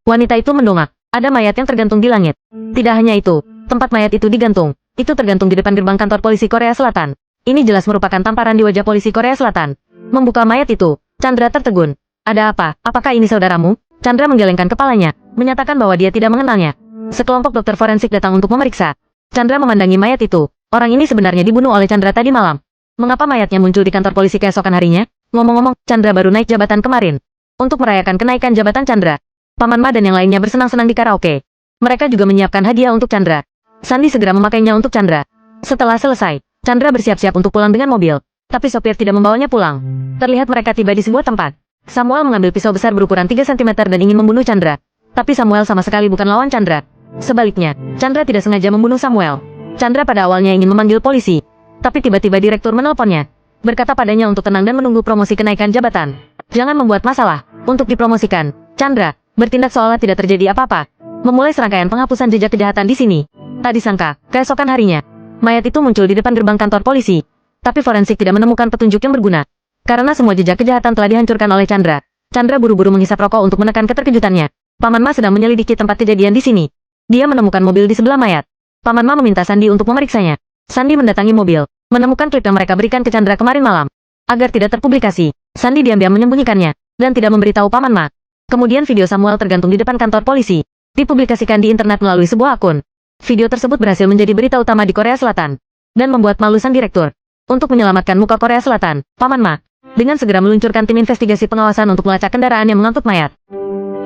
Wanita itu mendongak. Ada mayat yang tergantung di langit. Tidak hanya itu, tempat mayat itu digantung. Itu tergantung di depan gerbang kantor polisi Korea Selatan. Ini jelas merupakan tamparan di wajah polisi Korea Selatan. Membuka mayat itu, Chandra tertegun. Ada apa? Apakah ini saudaramu? Chandra menggelengkan kepalanya, menyatakan bahwa dia tidak mengenalnya. Sekelompok dokter forensik datang untuk memeriksa. Chandra memandangi mayat itu. Orang ini sebenarnya dibunuh oleh Chandra tadi malam. Mengapa mayatnya muncul di kantor polisi keesokan harinya? Ngomong-ngomong, Chandra baru naik jabatan kemarin. Untuk merayakan kenaikan jabatan Chandra, Paman Ma dan yang lainnya bersenang-senang di karaoke. Mereka juga menyiapkan hadiah untuk Chandra. Sandi segera memakainya untuk Chandra. Setelah selesai, Chandra bersiap-siap untuk pulang dengan mobil. Tapi sopir tidak membawanya pulang. Terlihat mereka tiba di sebuah tempat. Samuel mengambil pisau besar berukuran 3 cm dan ingin membunuh Chandra. Tapi Samuel sama sekali bukan lawan Chandra. Sebaliknya, Chandra tidak sengaja membunuh Samuel. Chandra pada awalnya ingin memanggil polisi. Tapi tiba-tiba direktur menelponnya. Berkata padanya untuk tenang dan menunggu promosi kenaikan jabatan. Jangan membuat masalah. Untuk dipromosikan, Chandra bertindak seolah tidak terjadi apa-apa. Memulai serangkaian penghapusan jejak kejahatan di sini. Tak disangka, keesokan harinya, mayat itu muncul di depan gerbang kantor polisi. Tapi forensik tidak menemukan petunjuk yang berguna. Karena semua jejak kejahatan telah dihancurkan oleh Chandra. Chandra buru-buru menghisap rokok untuk menekan keterkejutannya. Paman Ma sedang menyelidiki tempat kejadian di sini. Dia menemukan mobil di sebelah mayat. Paman Ma meminta Sandi untuk memeriksanya. Sandi mendatangi mobil, menemukan klip yang mereka berikan ke Chandra kemarin malam. Agar tidak terpublikasi, Sandi diam-diam menyembunyikannya, dan tidak memberitahu Paman Ma. Kemudian video Samuel tergantung di depan kantor polisi. Dipublikasikan di internet melalui sebuah akun. Video tersebut berhasil menjadi berita utama di Korea Selatan. Dan membuat malu sang direktur. Untuk menyelamatkan muka Korea Selatan, Paman Ma dengan segera meluncurkan tim investigasi pengawasan untuk melacak kendaraan yang mengangkut mayat.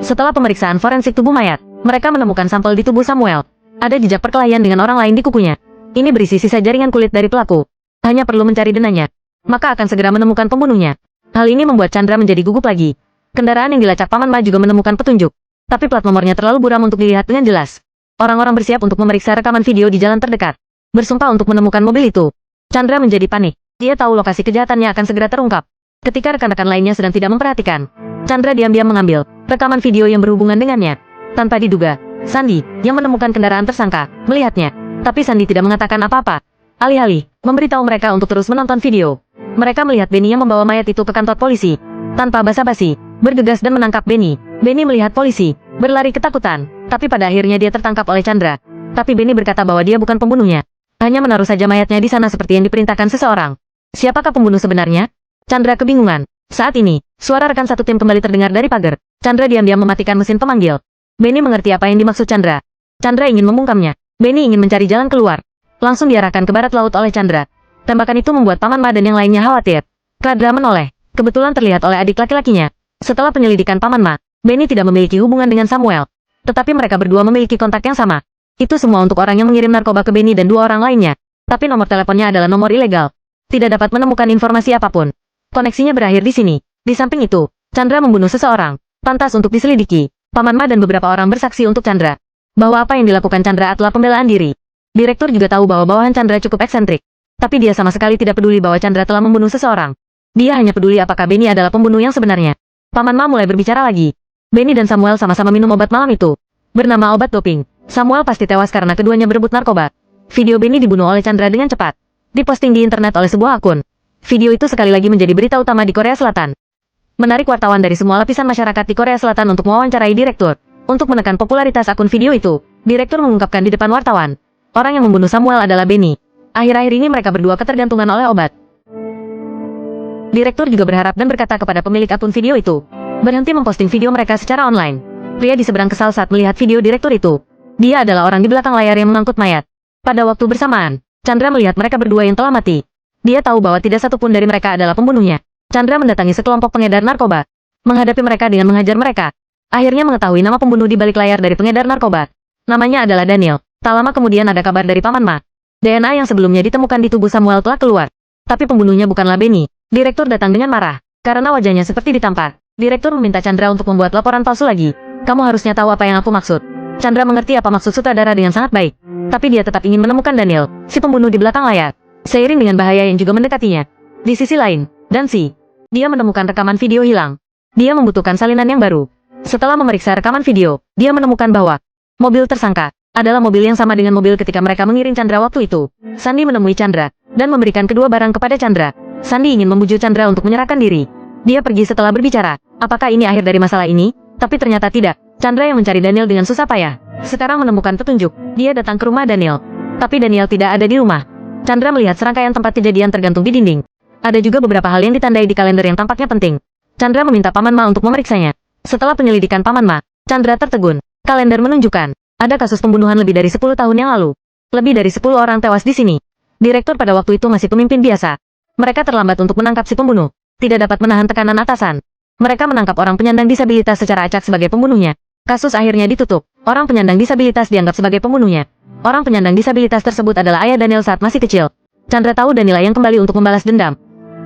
Setelah pemeriksaan forensik tubuh mayat, mereka menemukan sampel di tubuh Samuel. Ada jejak perkelahian dengan orang lain di kukunya. Ini berisi sisa jaringan kulit dari pelaku. Hanya perlu mencari denanya, maka akan segera menemukan pembunuhnya. Hal ini membuat Chandra menjadi gugup lagi. Kendaraan yang dilacak Paman Ma juga menemukan petunjuk. Tapi plat nomornya terlalu buram untuk dilihat dengan jelas. Orang-orang bersiap untuk memeriksa rekaman video di jalan terdekat. Bersumpah untuk menemukan mobil itu. Chandra menjadi panik. Dia tahu lokasi kejahatannya akan segera terungkap. Ketika rekan-rekan lainnya sedang tidak memperhatikan, Chandra diam-diam mengambil rekaman video yang berhubungan dengannya. Tanpa diduga, Sandi, yang menemukan kendaraan tersangka, melihatnya. Tapi Sandi tidak mengatakan apa-apa. Alih-alih, memberitahu mereka untuk terus menonton video. Mereka melihat Benny yang membawa mayat itu ke kantor polisi. Tanpa basa-basi, bergegas dan menangkap Benny. Benny melihat polisi, berlari ketakutan. Tapi pada akhirnya dia tertangkap oleh Chandra. Tapi Benny berkata bahwa dia bukan pembunuhnya. Hanya menaruh saja mayatnya di sana seperti yang diperintahkan seseorang. Siapakah pembunuh sebenarnya? Chandra kebingungan. Saat ini, suara rekan satu tim kembali terdengar dari pagar. Chandra diam-diam mematikan mesin pemanggil. Benny mengerti apa yang dimaksud Chandra. Chandra ingin membungkamnya. Benny ingin mencari jalan keluar. Langsung diarahkan ke barat laut oleh Chandra. Tembakan itu membuat Paman Ma dan yang lainnya khawatir. Kadra menoleh. Kebetulan terlihat oleh adik laki-lakinya. Setelah penyelidikan Paman Ma, Benny tidak memiliki hubungan dengan Samuel. Tetapi mereka berdua memiliki kontak yang sama. Itu semua untuk orang yang mengirim narkoba ke Benny dan 2 orang lainnya. Tapi nomor teleponnya adalah nomor ilegal. Tidak dapat menemukan informasi apapun. Koneksinya berakhir di sini. Di samping itu, Chandra membunuh seseorang. Pantas untuk diselidiki. Paman Ma dan beberapa orang bersaksi untuk Chandra. Bahwa apa yang dilakukan Chandra adalah pembelaan diri. Direktur juga tahu bahwa bawahan Chandra cukup eksentrik. Tapi dia sama sekali tidak peduli bahwa Chandra telah membunuh seseorang. Dia hanya peduli apakah Benny adalah pembunuh yang sebenarnya. Paman Ma mulai berbicara lagi. Benny dan Samuel sama-sama minum obat malam itu. Bernama obat doping. Samuel pasti tewas karena keduanya berebut narkoba. Video Benny dibunuh oleh Chandra dengan cepat. Diposting di internet oleh sebuah akun. Video itu sekali lagi menjadi berita utama di Korea Selatan. Menarik wartawan dari semua lapisan masyarakat di Korea Selatan untuk mewawancarai direktur. Untuk menekan popularitas akun video itu, direktur mengungkapkan di depan wartawan. Orang yang membunuh Samuel adalah Benny. Akhir-akhir ini mereka berdua ketergantungan oleh obat. Direktur juga berharap dan berkata kepada pemilik akun video itu, berhenti memposting video mereka secara online. Pria di seberang kesal saat melihat video direktur itu. Dia adalah orang di belakang layar yang mengangkut mayat. Pada waktu bersamaan, Chandra melihat mereka berdua yang telah mati. Dia tahu bahwa tidak satupun dari mereka adalah pembunuhnya. Chandra mendatangi sekelompok pengedar narkoba. Menghadapi mereka dengan menghajar mereka. Akhirnya mengetahui nama pembunuh di balik layar dari pengedar narkoba. Namanya adalah Daniel. Tak lama kemudian ada kabar dari Paman Ma. DNA yang sebelumnya ditemukan di tubuh Samuel telah keluar. Tapi pembunuhnya bukanlah Benny. Direktur datang dengan marah. Karena wajahnya seperti ditampar. Direktur meminta Chandra untuk membuat laporan palsu lagi. Kamu harusnya tahu apa yang aku maksud. Chandra mengerti apa maksud sutradara dengan sangat baik. Tapi dia tetap ingin menemukan Daniel, si pembunuh di belakang layar. Seiring dengan bahaya yang juga mendekatinya. Di sisi lain, dia menemukan rekaman video hilang. Dia membutuhkan salinan yang baru. Setelah memeriksa rekaman video, dia menemukan bahwa mobil tersangka adalah mobil yang sama dengan mobil ketika mereka mengiring Chandra waktu itu. Sandi menemui Chandra dan memberikan kedua barang kepada Chandra. Sandi ingin membujuk Chandra untuk menyerahkan diri. Dia pergi setelah berbicara, apakah ini akhir dari masalah ini? Tapi ternyata tidak. Chandra yang mencari Daniel dengan susah payah. Sekarang menemukan petunjuk. Dia datang ke rumah Daniel. Tapi Daniel tidak ada di rumah. Chandra melihat serangkaian tempat kejadian tergantung di dinding. Ada juga beberapa hal yang ditandai di kalender yang tampaknya penting. Chandra meminta Paman Ma untuk memeriksanya. Setelah penyelidikan Paman Ma, Chandra tertegun. Kalender menunjukkan, ada kasus pembunuhan lebih dari 10 tahun yang lalu. Lebih dari 10 orang tewas di sini. Direktur pada waktu itu masih pemimpin biasa. Mereka terlambat untuk menangkap si pembunuh. Tidak dapat menahan tekanan atasan. Mereka menangkap orang penyandang disabilitas secara acak sebagai pembunuhnya. Kasus akhirnya ditutup. Orang penyandang disabilitas dianggap sebagai pembunuhnya. Orang penyandang disabilitas tersebut adalah ayah Daniel saat masih kecil. Chandra tahu Daniela yang kembali untuk membalas dendam.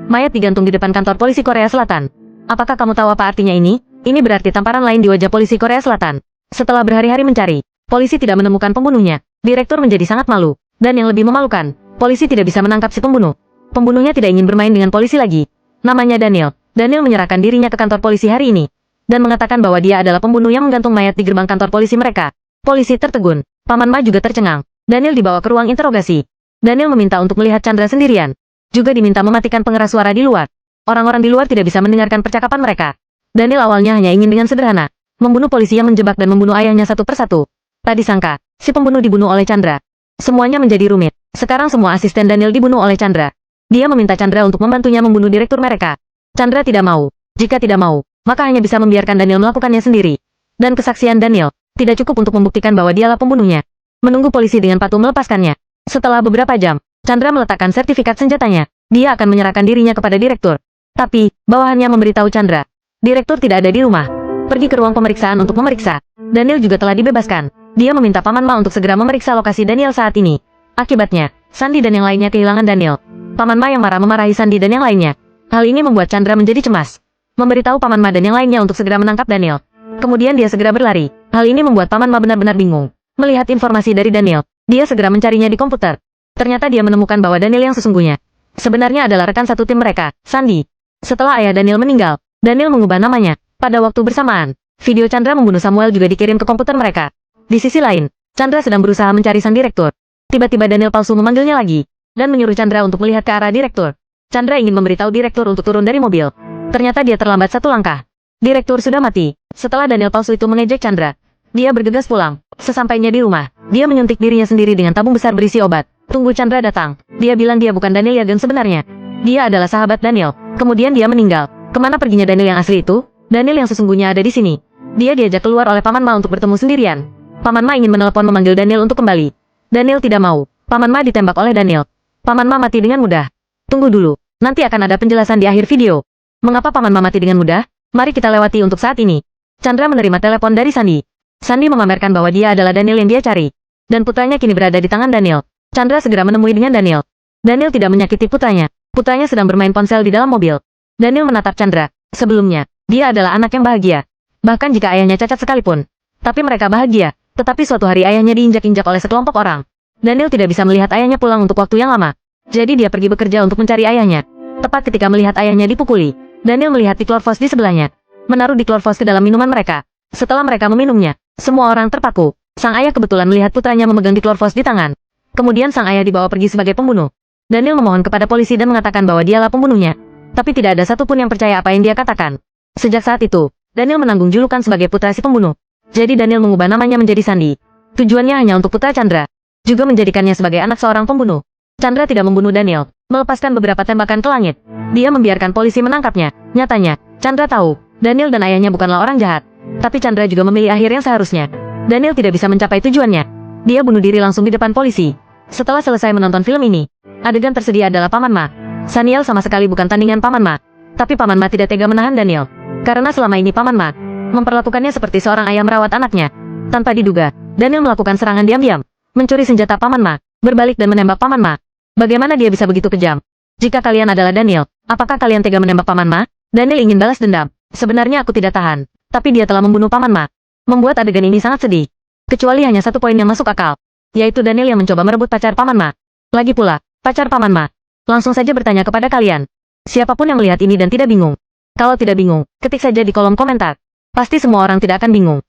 Mayat digantung di depan kantor polisi Korea Selatan. Apakah kamu tahu apa artinya ini? Ini berarti tamparan lain di wajah polisi Korea Selatan. Setelah berhari-hari mencari, polisi tidak menemukan pembunuhnya. Direktur menjadi sangat malu. Dan yang lebih memalukan, polisi tidak bisa menangkap si pembunuh. Pembunuhnya tidak ingin bermain dengan polisi lagi. Namanya Daniel. Daniel menyerahkan dirinya ke kantor polisi hari ini. Dan mengatakan bahwa dia adalah pembunuh yang menggantung mayat di gerbang kantor polisi mereka. Polisi tertegun. Paman Ma juga tercengang. Daniel dibawa ke ruang interogasi. Daniel meminta untuk melihat Chandra sendirian. Juga diminta mematikan pengeras suara di luar. Orang-orang di luar tidak bisa mendengarkan percakapan mereka. Daniel awalnya hanya ingin dengan sederhana membunuh polisi yang menjebak dan membunuh ayahnya satu persatu. Tak disangka, si pembunuh dibunuh oleh Chandra. Semuanya menjadi rumit. Sekarang semua asisten Daniel dibunuh oleh Chandra. Dia meminta Chandra untuk membantunya membunuh direktur mereka. Chandra tidak mau. Jika tidak mau, maka hanya bisa membiarkan Daniel melakukannya sendiri. Dan kesaksian Daniel tidak cukup untuk membuktikan bahwa dialah pembunuhnya. Menunggu polisi dengan patuh melepaskannya. Setelah beberapa jam, Chandra meletakkan sertifikat senjatanya. Dia akan menyerahkan dirinya kepada direktur. Tapi, bawahannya memberitahu Chandra. Direktur tidak ada di rumah. Pergi ke ruang pemeriksaan untuk memeriksa. Daniel juga telah dibebaskan. Dia meminta Paman Ma untuk segera memeriksa lokasi Daniel saat ini. Akibatnya, Sandy dan yang lainnya kehilangan Daniel. Paman Ma yang marah memarahi Sandy dan yang lainnya. Hal ini membuat Chandra menjadi cemas. Memberitahu Paman Ma dan yang lainnya untuk segera menangkap Daniel. Kemudian dia segera berlari. Hal ini membuat Paman Ma benar-benar bingung. Melihat informasi dari Daniel, dia segera mencarinya di komputer. Ternyata dia menemukan bahwa Daniel yang sesungguhnya sebenarnya adalah rekan satu tim mereka, Sandy. Setelah ayah Daniel meninggal, Daniel mengubah namanya. Pada waktu bersamaan, video Chandra membunuh Samuel juga dikirim ke komputer mereka. Di sisi lain, Chandra sedang berusaha mencari sang direktur. Tiba-tiba Daniel palsu memanggilnya lagi, dan menyuruh Chandra untuk melihat ke arah direktur. Chandra ingin memberitahu direktur untuk turun dari mobil. Ternyata dia terlambat satu langkah. Direktur sudah mati. Setelah Daniel palsu itu mengejek Chandra, dia bergegas pulang. Sesampainya di rumah, dia menyuntik dirinya sendiri dengan tabung besar berisi obat. Tunggu Chandra datang. Dia bilang dia bukan Daniel Yagan sebenarnya. Dia adalah sahabat Daniel. Kemudian dia meninggal. Kemana perginya Daniel yang asli itu? Daniel yang sesungguhnya ada di sini. Dia diajak keluar oleh Paman Ma untuk bertemu sendirian. Paman Ma ingin menelepon memanggil Daniel untuk kembali. Daniel tidak mau. Paman Ma ditembak oleh Daniel. Paman Ma mati dengan mudah. Tunggu dulu. Nanti akan ada penjelasan di akhir video. Mengapa Paman Ma mati dengan mudah? Mari kita lewati untuk saat ini. Chandra menerima telepon dari Sandy. Sandy memamerkan bahwa dia adalah Daniel yang dia cari. Dan putranya kini berada di tangan Daniel. Chandra segera menemui dengan Daniel. Daniel tidak menyakiti putranya. Putranya sedang bermain ponsel di dalam mobil. Daniel menatap Chandra. Sebelumnya, dia adalah anak yang bahagia. Bahkan jika ayahnya cacat sekalipun. Tapi mereka bahagia. Tetapi suatu hari ayahnya diinjak-injak oleh sekelompok orang. Daniel tidak bisa melihat ayahnya pulang untuk waktu yang lama. Jadi dia pergi bekerja untuk mencari ayahnya. Tepat ketika melihat ayahnya dipukuli, Daniel melihat diklorfos di sebelahnya. Menaruh diklorfos ke dalam minuman mereka. Setelah mereka meminumnya, semua orang terpaku. Sang ayah kebetulan melihat putranya memegang diklorfos di tangan. Kemudian sang ayah dibawa pergi sebagai pembunuh. Daniel memohon kepada polisi dan mengatakan bahwa dialah pembunuhnya. Tapi tidak ada satupun yang percaya apa yang dia katakan. Sejak saat itu, Daniel menanggung julukan sebagai putra si pembunuh. Jadi Daniel mengubah namanya menjadi Sandy. Tujuannya hanya untuk putra Chandra. Juga menjadikannya sebagai anak seorang pembunuh. Chandra tidak membunuh Daniel, melepaskan beberapa tembakan ke langit. Dia membiarkan polisi menangkapnya. Nyatanya, Chandra tahu, Daniel dan ayahnya bukanlah orang jahat. Tapi Chandra juga memilih akhir yang seharusnya. Daniel tidak bisa mencapai tujuannya. Dia bunuh diri langsung di depan polisi. Setelah selesai menonton film ini, adegan tersedia adalah Paman Ma. Saniel sama sekali bukan tandingan Paman Ma. Tapi Paman Ma tidak tega menahan Daniel. Karena selama ini Paman Ma memperlakukannya seperti seorang ayah merawat anaknya. Tanpa diduga, Daniel melakukan serangan diam-diam. Mencuri senjata Paman Ma, berbalik dan menembak Paman Ma. Bagaimana dia bisa begitu kejam? Jika kalian adalah Daniel, apakah kalian tega menembak Paman Ma? Daniel ingin balas dendam. Sebenarnya aku tidak tahan. Tapi dia telah membunuh Paman Ma. Membuat adegan ini sangat sedih. Kecuali hanya satu poin yang masuk akal. Yaitu Daniel yang mencoba merebut pacar Paman Ma. Lagi pula, pacar Paman Ma. Langsung saja bertanya kepada kalian. Siapapun yang melihat ini dan tidak bingung. Kalau tidak bingung, ketik saja di kolom komentar. Pasti semua orang tidak akan bingung.